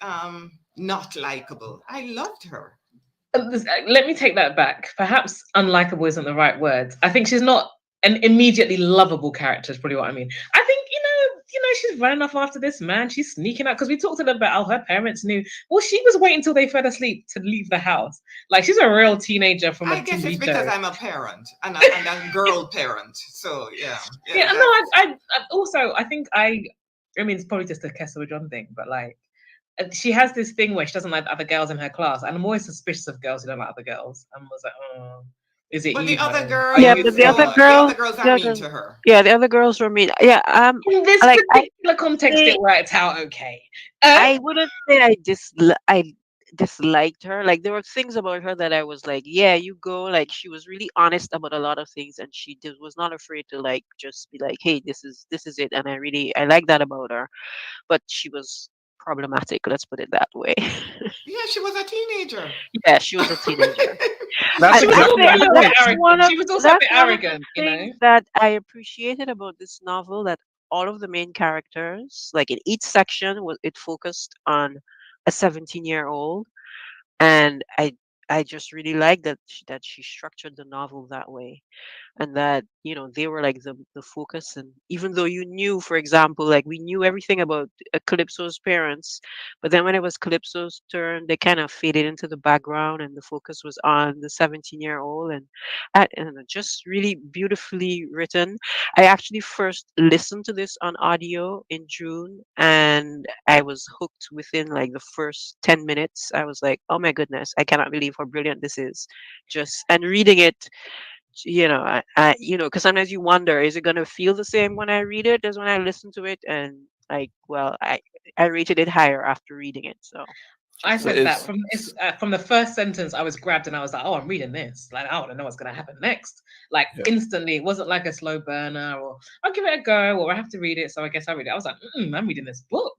not likable. I loved her. Let me take that back. Perhaps unlikable isn't the right word. I think she's not an immediately lovable character, is probably what I mean. I think, she's running off after this man. She's sneaking out because we talked a little about how her parents knew. Well, she was waiting till they fell asleep to leave the house. Like, she's a real teenager from a I guess it's TV because show. I'm a parent and a girl parent. So yeah. Yeah, no, I also, I mean, it's probably just a Kessel John thing, but like, she has this thing where she doesn't like the other girls in her class, and I'm always suspicious of girls who don't like other girls. I'm always like, oh, is it But you? the other Honey? girl Are Yeah, you but is the other insane? the other girl, girls the are mean other, to her. yeah, the other girls were mean. Yeah, In this like particular context, it worked out okay. I wouldn't say I disliked her. Like there were things about her that I was like, yeah, you go. Like she was really honest about a lot of things, and was not afraid to like just be like, hey, this is it, and I like that about her. But she was problematic. Let's put it that way. Yeah, she was a teenager. Yeah, she was a teenager. That's She was exactly also my a little bit point. arrogant. She was also a That's bit one of the arrogant, things that I appreciated about this novel, that all of the main characters, like in each section, was it focused on a 17-year-old, and I just really like that she structured the novel that way, and that they were like the focus. And even though you knew, for example, like we knew everything about Calypso's parents, but then when it was Calypso's turn, they kind of faded into the background and the focus was on the 17-year-old. And just really beautifully written. I actually first listened to this on audio in June, and I was hooked within like the first 10 minutes. I was like, oh my goodness, I cannot believe how brilliant this is. Just and reading it, because sometimes you wonder, is it going to feel the same when I read it as when I listen to it? And like, well, I rated it higher after reading it. So I just So let said you that know. from the first sentence, I was grabbed and I was like, "Oh, I'm reading this. Like, I want to know what's going to happen next." Like yeah. instantly, it wasn't like a slow burner or I'll give it a go or I have to read it, so I guess I read it. I was like, I'm reading this book.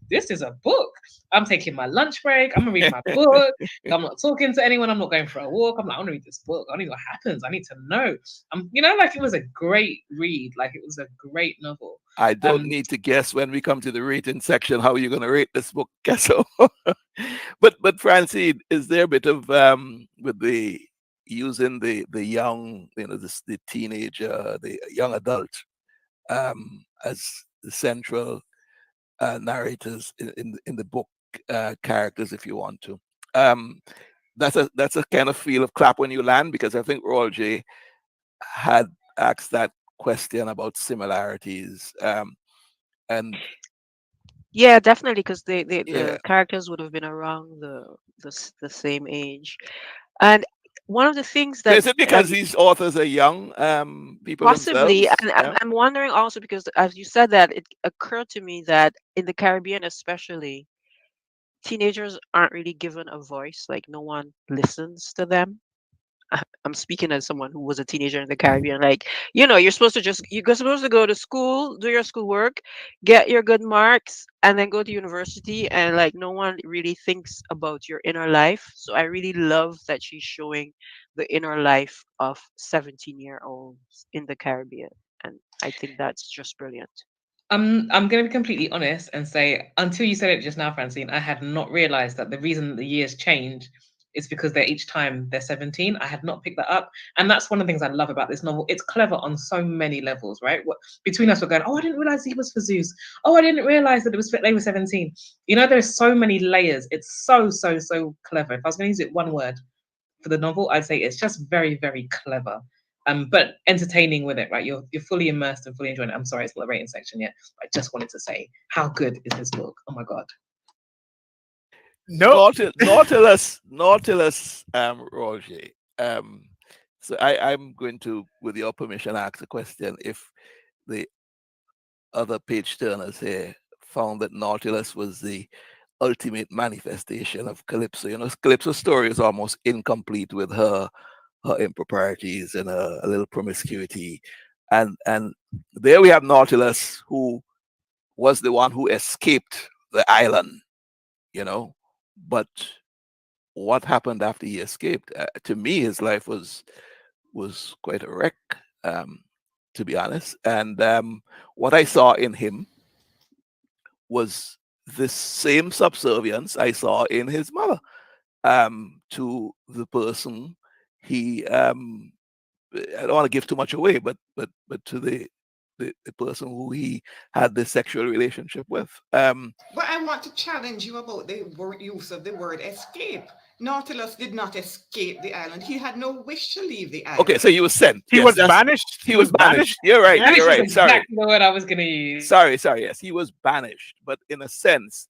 This is a book. I'm taking my lunch break. I'm gonna read my book. I'm not talking to anyone. I'm not going for a walk. I'm like, I want to read this book. I need what happens. I need to know. Like it was a great read. Like it was a great novel. I don't Um, need to guess when we come to the rating section how you're going to rate this book, Kesso. but Francine, is there a bit of with the using the young, the teenager, the young adult, as the central narrators in the book characters, if you want to. That's a kind of feel of clap when you land, because I think Roll J had asked that question about similarities, and Yeah, definitely, because yeah, the characters would have been around the same age. And one of the things so that is it because these authors are young people possibly, themselves? and Yeah. I'm wondering also because as you said that, it occurred to me that in the Caribbean especially, teenagers aren't really given a voice, like no one listens to them. I'm speaking as someone who was a teenager in the Caribbean. Like, you're supposed to go to school, do your schoolwork, get your good marks, and then go to university. And like, no one really thinks about your inner life. So I really love that she's showing the inner life of 17-year-olds in the Caribbean, and I think that's just brilliant. I'm going to be completely honest and say, until you said it just now, Francine, I had not realized that the reason the years change is because they're each time they're 17. I had not picked that up. And that's one of the things I love about this novel. It's clever on so many levels, right? Between us, we're going, oh, I didn't realize he was for Zeus. Oh, I didn't realize that they were 17. There's so many layers. It's so, so, so clever. If I was going to use it one word for the novel, I'd say it's just very, very clever. But entertaining with it, right? You're fully immersed and fully enjoying it. I'm sorry, it's not the rating section yet. I just wanted to say, how good is this book? Oh my god! No, Nautilus, Roger. So I'm going to, with your permission, ask a question. If the other page turners here found that Nautilus was the ultimate manifestation of Calypso, Calypso's story is almost incomplete with her improprieties and a little promiscuity, and there we have Nautilus, who was the one who escaped the island, but what happened after he escaped? To me, his life was quite a wreck, to be honest. And what I saw in him was this same subservience I saw in his mother, to the person he. I don't want to give too much away, but to the person who he had this sexual relationship with. But I want to challenge you about the use of the word escape. Nautilus did not escape the island. He had no wish to leave the island. Okay, so he was sent. he Yes, was that's banished. he was banished. You're right. Yeah. You're This is right. Sorry. exactly the word I was going to use. Sorry. Yes, he was banished, but in a sense,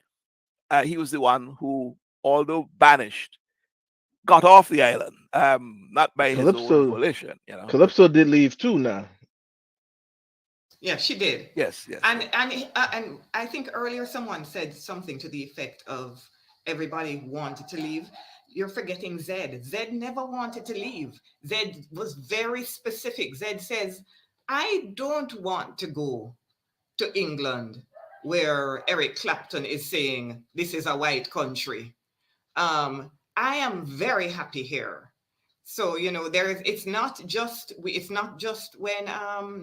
he was the one who, although banished, got off the island. Not by his own volition. Calypso did leave too now. Yeah, she did. Yes. And I think earlier someone said something to the effect of everybody wanted to leave. You're forgetting Zed. Zed never wanted to leave. Zed was very specific. Zed says, I don't want to go to England where Eric Clapton is saying this is a white country. I am very happy here. So it's not just when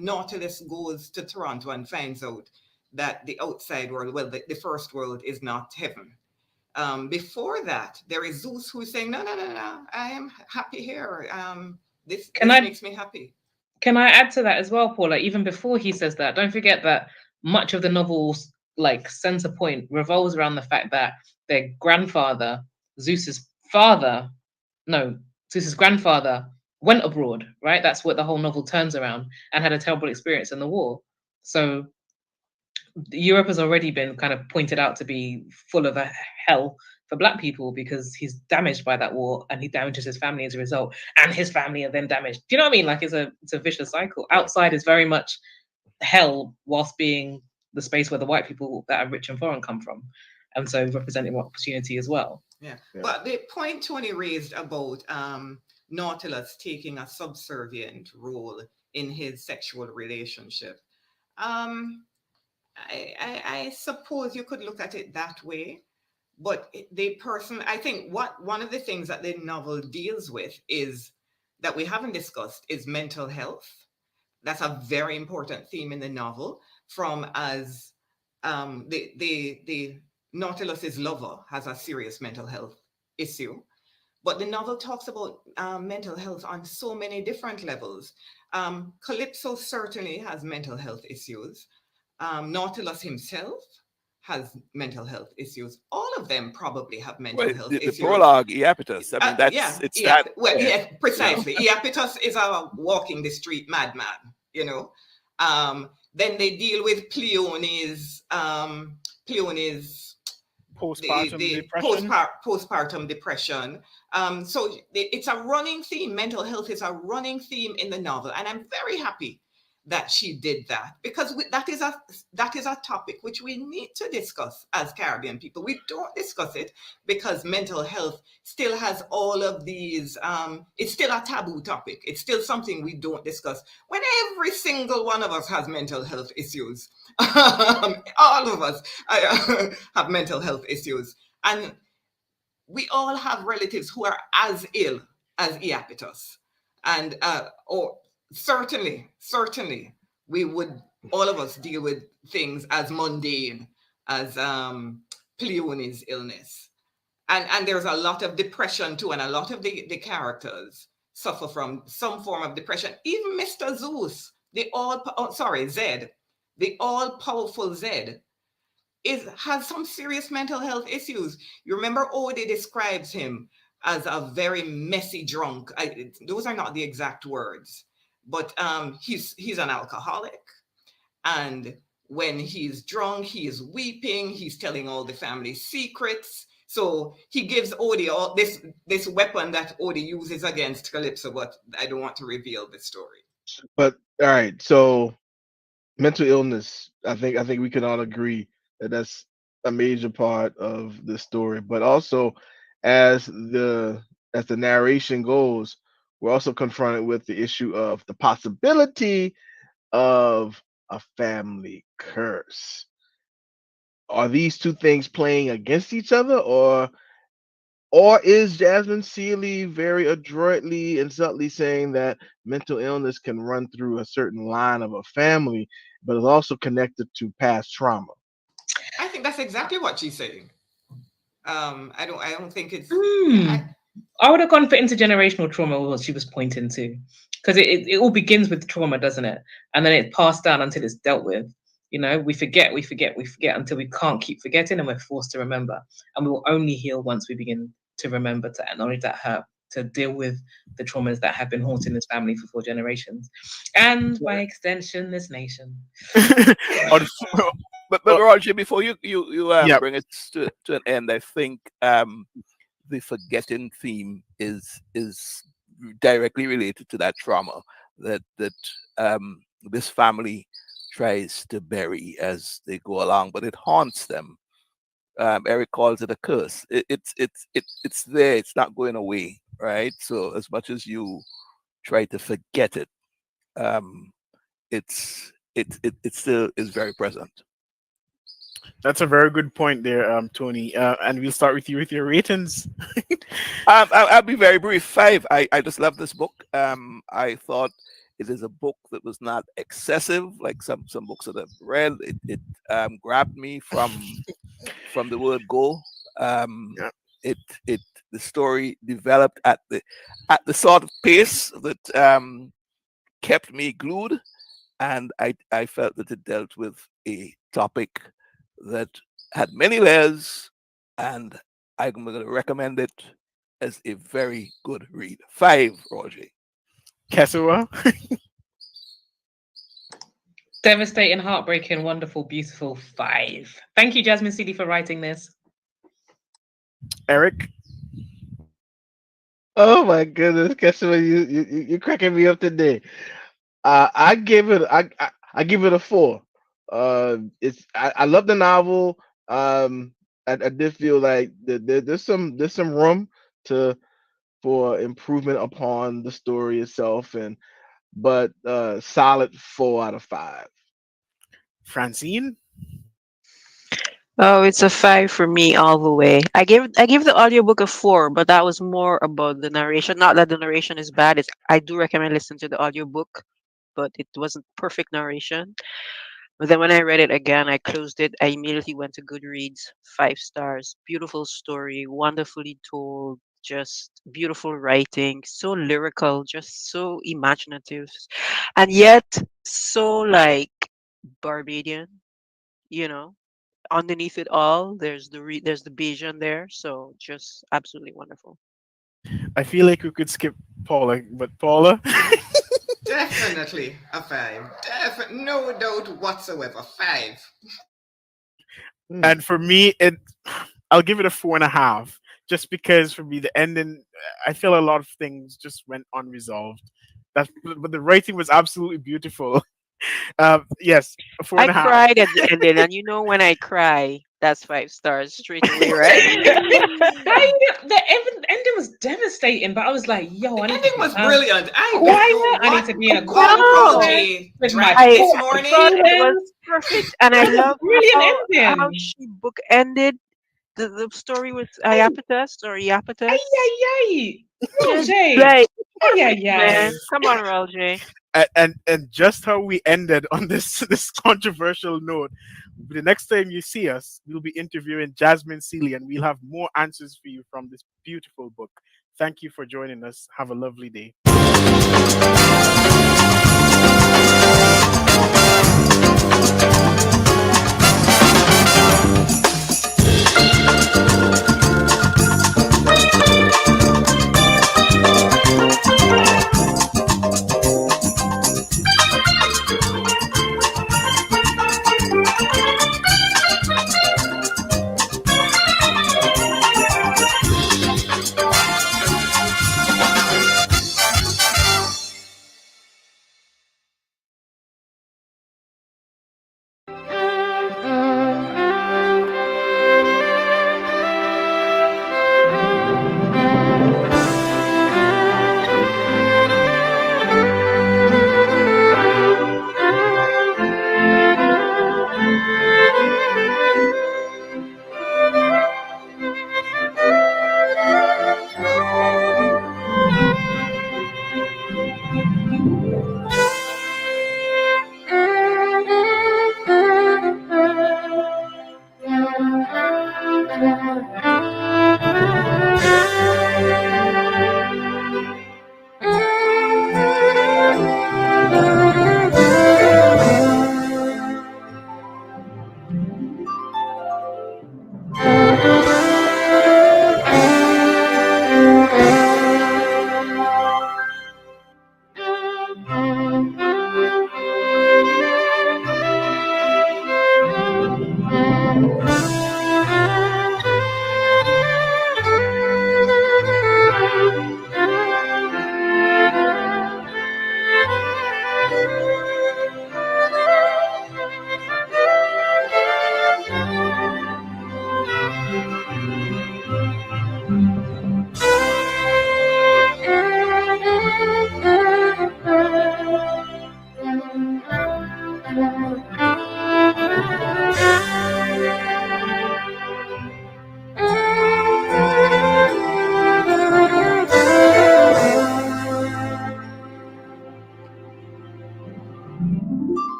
Nautilus goes to Toronto and finds out that the outside world, well, the first world is not heaven. Before that, there is Zeus who's saying, no, I am happy here. This makes me happy. Can I add to that as well, Paula? Even before he says that, don't forget that much of the novel's center point revolves around the fact that their grandfather, Zeus's grandfather, went abroad, right? That's what the whole novel turns around, and had a terrible experience in the war. So Europe has already been kind of pointed out to be full of a hell for Black people, because he's damaged by that war and he damages his family as a result, and his family are then damaged. Do you know what I mean? Like, it's a vicious cycle. Outside is very much hell, whilst being the space where the white people that are rich and foreign come from, and so representing opportunity as well. Yeah. But the point Tony raised about Nautilus taking a subservient role in his sexual relationship, I suppose you could look at it that way. But I think one of the things that the novel deals with is that we haven't discussed is mental health. That's a very important theme in the novel. From as the Nautilus's lover has a serious mental health issue. But the novel talks about mental health on so many different levels. Calypso certainly has mental health issues. Nautilus himself has mental health issues. All of them probably have mental Well, health the issues. prologue, Iapetus. I mean, Yeah, it yeah, starts well, there. yeah, You know, precisely. Iapetus is a walking the street madman, you know. Then they deal with Cleone's Postpartum the depression. postpartum depression. So it's a running theme. Mental health is a running theme in the novel, and I'm very happy that she did that, because that is a topic which we need to discuss as Caribbean people. We don't discuss it because mental health still has all of these. It's still a taboo topic. It's still something we don't discuss when every single one of us has mental health issues. All of us have mental health issues, and we all have relatives who are as ill as Iapetus, and or certainly we would, all of us deal with things as mundane as Cleone's illness, and there's a lot of depression too, and a lot of the characters suffer from some form of depression. Even Mr. Zeus, Zed, the all powerful Zed, has some serious mental health issues. You remember Odie describes him as a very messy drunk. Those are not the exact words, but he's an alcoholic, and when he's drunk, he is weeping. He's telling all the family secrets. So he gives Odie all this weapon that Odie uses against Calypso, but I don't want to reveal the story. But all right, so mental illness. I think we can all agree that that's a major part of the story. But also, as the narration goes, we're also confronted with the issue of the possibility of a family curse. Are these two things playing against each other, or is Jasmine Seeley very adroitly and subtly saying that mental illness can run through a certain line of a family, but is also connected to past trauma? I think that's exactly what she's saying. I don't think it's, yeah. Hmm. I would have gone for intergenerational trauma, was what she was pointing to, because it all begins with trauma, doesn't it? And then it's passed down until it's dealt with. You know, we forget until we can't keep forgetting, and we're forced to remember. And we will only heal once we begin to remember, to acknowledge that hurt, to deal with the traumas that have been haunting this family for 4 generations, and by extension, this nation. Unf- but Roger, before you yeah, bring it to an end, I think the forgetting theme is directly related to that trauma that this family tries to bury as they go along, but it haunts them. Eric calls it a curse. It's there. It's not going away, right? So as much as you try to forget it, um, it still is very present. that's a very good point there, Tony. And we'll start with you with your ratings. I'll be very brief. 5. I just love this book. I thought it is a book that was not excessive like some books that I've read. It grabbed me from the word go. Um, Yeah. it the story developed at the sort of pace that kept me glued, and I felt that it dealt with a topic that had many layers, and I'm going to recommend it as a very good read. 5, Roger. Kesua, Devastating, heartbreaking, wonderful, beautiful. 5. Thank you, Jasmine Seeley, for writing this. Eric, Oh my goodness, guess what? You're cracking me up today. I give it a 4. I love the novel. I did feel like there's some room to for improvement upon the story itself, and but solid 4 out of 5. Francine, Oh, it's a 5 for me all the way. I give the audiobook a 4, but that was more about the narration. Not that the narration is bad. I do recommend listening to the audiobook, but it wasn't perfect narration. But then when I read it again, I closed it. I immediately went to Goodreads. 5 stars. Beautiful story, wonderfully told. just beautiful writing, so lyrical, just so imaginative, and yet so like Barbadian, you know. Underneath it all, there's the Bayesian there, so just absolutely wonderful. I feel like we could skip Paula, but Paula. Definitely a five. No doubt whatsoever. Five. Hmm. And for me, I'll give it a 4.5, just because for me the ending, I feel a lot of things just went unresolved. But the writing was absolutely beautiful. Yes, a four I and a half. cried at the ending, and you know when I cry, that's 5 stars straight away, right? The ending was devastating, but I was like, yo, The I need to ending be was brilliant. I don't know quiet. I need to be in a what quiet No, corner Roger with my drank I this thoughts and morning. thought it was feelings. perfect, and I That was a love brilliant how ending. she book ended the story with Ay, Iapetus or ay, Iapetus. ay, ay. Just Roger. like Ay, perfect, ay, ay. man. Come on, Roger. And just how we ended on this this controversial note. The next time you see us, we'll be interviewing Jasmine Seeley, and we'll have more answers for you from this beautiful book. Thank you for joining us. Have a lovely day.